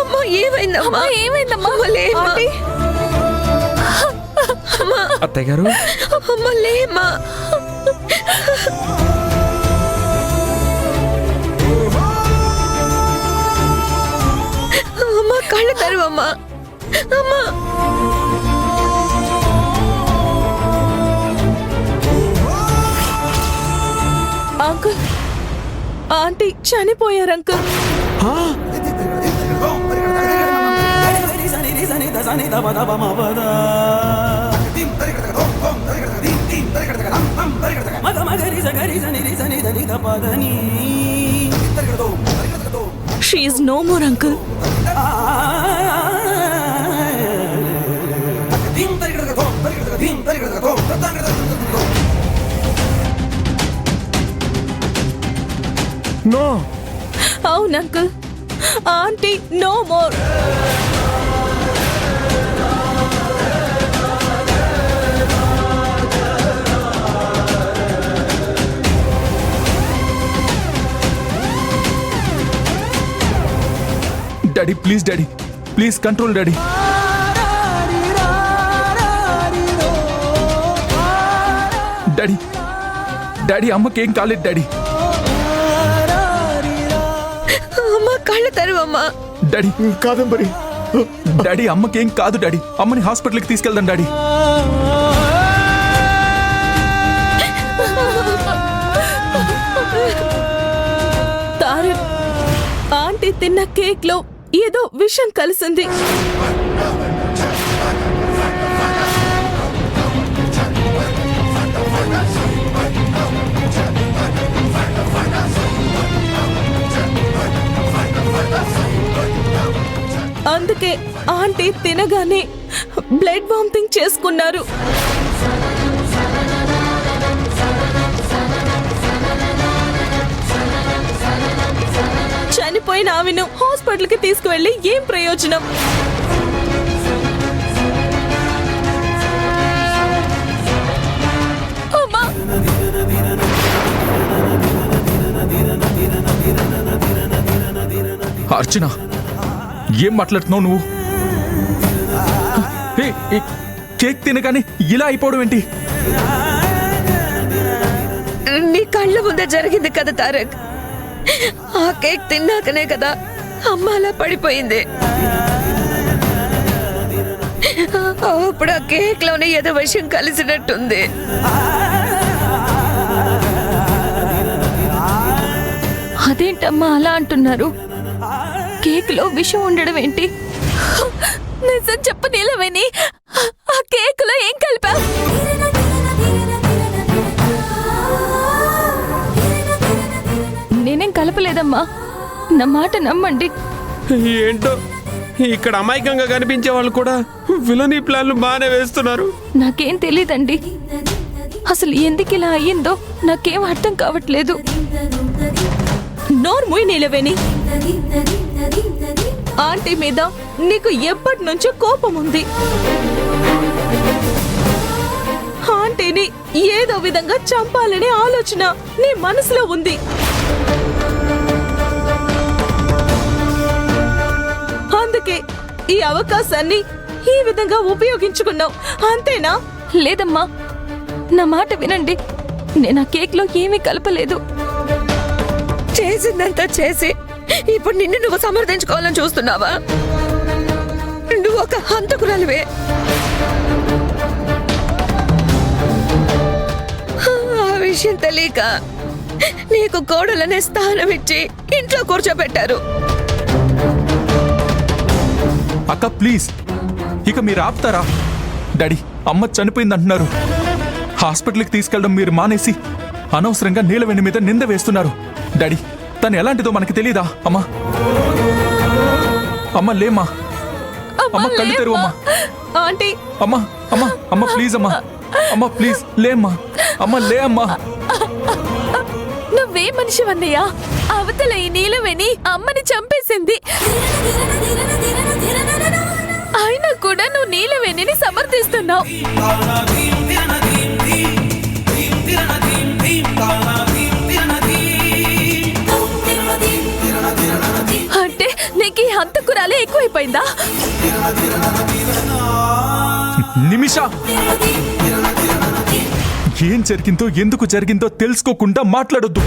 అమ్మా ఏమైందమ్మా? ఏమైందమ్మా? లేమ్మా. అత్తయ్య గారు అమ్మా లేమ్మా. అమ్మా కళ్ళు తెరవమ్మా. అమ్మా అంకుల్, ఆంటీ చనిపోయారు uncle. She is no more, uncle. No. అవును uncle, aunty no more. Daddy please, daddy please control daddy. Daddy daddy అమ్మకేం కాలేదు డాడీ. అమ్మా కళ్ళు తెరవమ్మా. డాడీ కాదంబరి, డాడీ అమ్మకేం కాదు డాడీ. అమ్మని హాస్పిటల్కి తీసుకెళ్దాం డాడీ. తారక్, ఆంటీ తిన్న కేక్ లో ఏదో విషం కలిసింది. అందుకే ఆంటీ తినగానే బ్లడ్ వామిటింగ్ చేసుకున్నారు. చనిపోయిన ఆమెను హాస్పిటల్ కి తీసుకువెళ్లి ఏం ప్రయోజనం? అమ్మా, అర్చన ఏం మాట్లాడుతున్నావు నువ్వు? కేక్ తినగానే ఇలా అయిపోవడం ఏంటి? నీ కళ్ళ ముందే జరిగింది కదా తారక్. ఆ కేక్ తిన్నాకనే కదా అమ్మ అలా పడిపోయింది. అప్పుడు ఆ కేక్ లోనే ఏదో విషయం కలిసినట్టుంది. అదేంటమ్మా అలా అంటున్నారు? కేక్ లో విషం ఉండడం ఏంటి? నిజం చెప్పు నీలవేణి, ఆ కేక్ లో ఏం కలిపా? నేనేం కలపలేదమ్మా, నా మాట నమ్మండి. ఏంటో ఇక్కడ అమాయకంగా కనిపించే వాళ్ళు కూడా విలనీ ప్లాన్లు బాగానే వేస్తున్నారు. నాకేం తెలీదండి. అసలు ఎందుకు ఇలా అయ్యిందో నాకేం అర్థం కావట్లేదు. నోరు మూయి నీలవేణి. ఆంటీ మీద నీకు ఎప్పటి నుంచో కోపం ఉంది. ఆంటీని ఏదో విధంగా చంపాలనే ఆలోచన నీ మనసులో ఉంది. అందుకే ఈ అవకాశాన్ని ఈ విధంగా ఉపయోగించుకున్నావు, అంతేనా? లేదమ్మా, నా మాట వినండి. నేను ఆ కేక్ లో ఏమీ కలపలేదు. చేసిందంతా చేసి ఇప్పుడు నిన్ను నువ్వు సమర్థించుకోవాలని చూస్తున్నావా? నువ్వు ఒక హంతకురాలివే. ఆ విషయం తెలియక నీకు కోడలనే స్థానం ఇచ్చి ఇంట్లో కూర్చోబెట్టారు. అక్క ప్లీజ్, ఇక మీరు ఆపుతారా? డాడీ అమ్మ చనిపోయింది అంటున్నారు. హాస్పిటల్కి తీసుకెళ్ళడం మీరు మానేసి అనవసరంగా నీలవేణి మీద నింద వేస్తున్నారు. డాడీ తను ఎలాంటిదో మనకి తెలీదా? అమ్మా అమ్మ లేమ్మా, అమ్మ కళ్ళు తెరువమ్మా. ఆంటీ, అమ్మా అమ్మా అమ్మ ప్లీజ్ అమ్మా, అమ్మ ప్లీజ్ లేమ్మా, అమ్మ లే అమ్మా. నువ్వే మనిషి వన్నయ్యా? అవతల ఈ నీలవేణి అమ్మని చంపేసింది. అయినా కూడా నువ్వు నీలవేణిని సమర్థిస్తున్నావు. హంతకురాలే ఎక్కువైపోయిందా? నిమిష, ఏం జరిగిందో ఎందుకు జరిగిందో తెలుసుకోకుండా మాట్లాడొద్దు.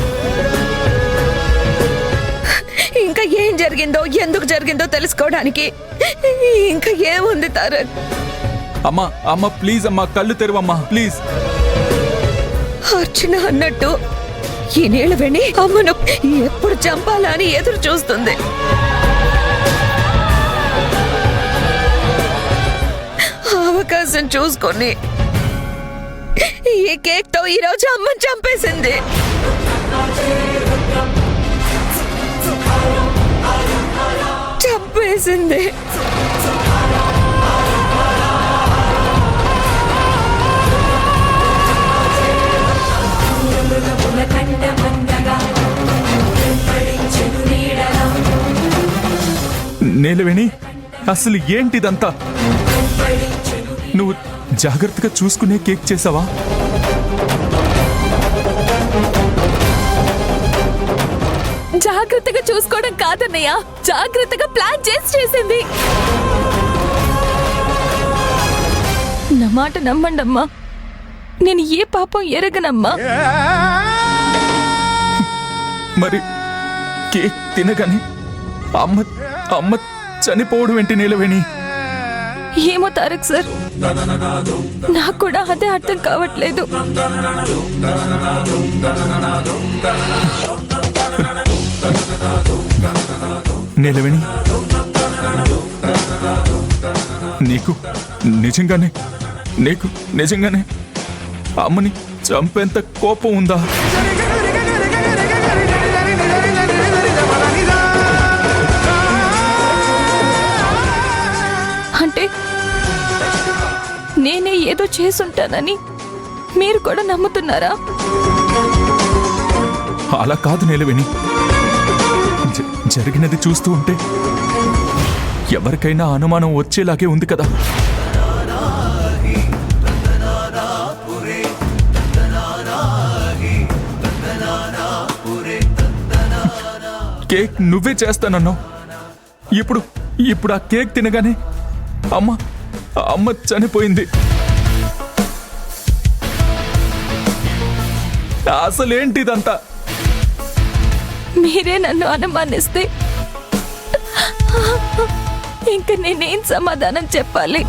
ఇంకా ఏం జరిగిందో ఎందుకు జరిగిందో తెలుసుకోవడానికి ఇంకా ఏముంది తారక్? అమ్మా అమ్మ ప్లీజ్ అమ్మా, కళ్ళు తెరవమ్మా ప్లీజ్. అర్చన అన్నట్టు ఈ నీళ్ళ వెణి అమ్మను ఎప్పుడు చంపాలా అని ఎదురు చూస్తుంది. అవకాశం చూసుకొని ఈ కేక్ తో ఈరోజు అమ్మని చంపేసింది. చంపేసింది. నీలవేణి, అసలు ఏంటిదంతా? నువ్వు జాగ్రత్తగా చూసుకునే కేక్ చేసావా? జాగ్రత్తగా చూసుకోవడం కాదన్నయ్య, జాగ్రత్తగా ప్లాన్ చేసింది. నా మాట నమ్మండమ్మా, నేను ఏ పాపం ఎరగనమ్మా. మరి కేక్ తినగానే అమ్మ అమ్మ చనిపోవడం ఏంటి నీలవేణి? ఏమో తారక్ సార్, నాకు కూడా అదే అర్థం కావట్లేదు. నీలవేణి, నీకు నిజంగానే అమ్మని చంపేంత కోపం ఉందా? అంటే నేనే ఏదో చేసుంటానని మీరు కూడా నమ్ముతున్నారా? అలా కాదు నీలవేణి, జరిగినది చూస్తూ ఉంటే ఎవరికైనా అనుమానం వచ్చేలాగే ఉంది కదా. కేక్ నువ్వే చేస్తానన్నావు. ఇప్పుడు ఆ కేక్ తినగానే అమ్మ చనిపోయింది. అసలేంటిదంతా? మీరే నన్ను అనుమానిస్తే ఇంకా నేనేం సమాధానం చెప్పాలి?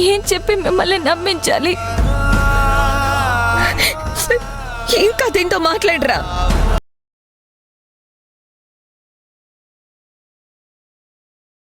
ఏం చెప్పి మిమ్మల్ని నమ్మించాలి? ఇంకా దీంతో మాట్లాడరా?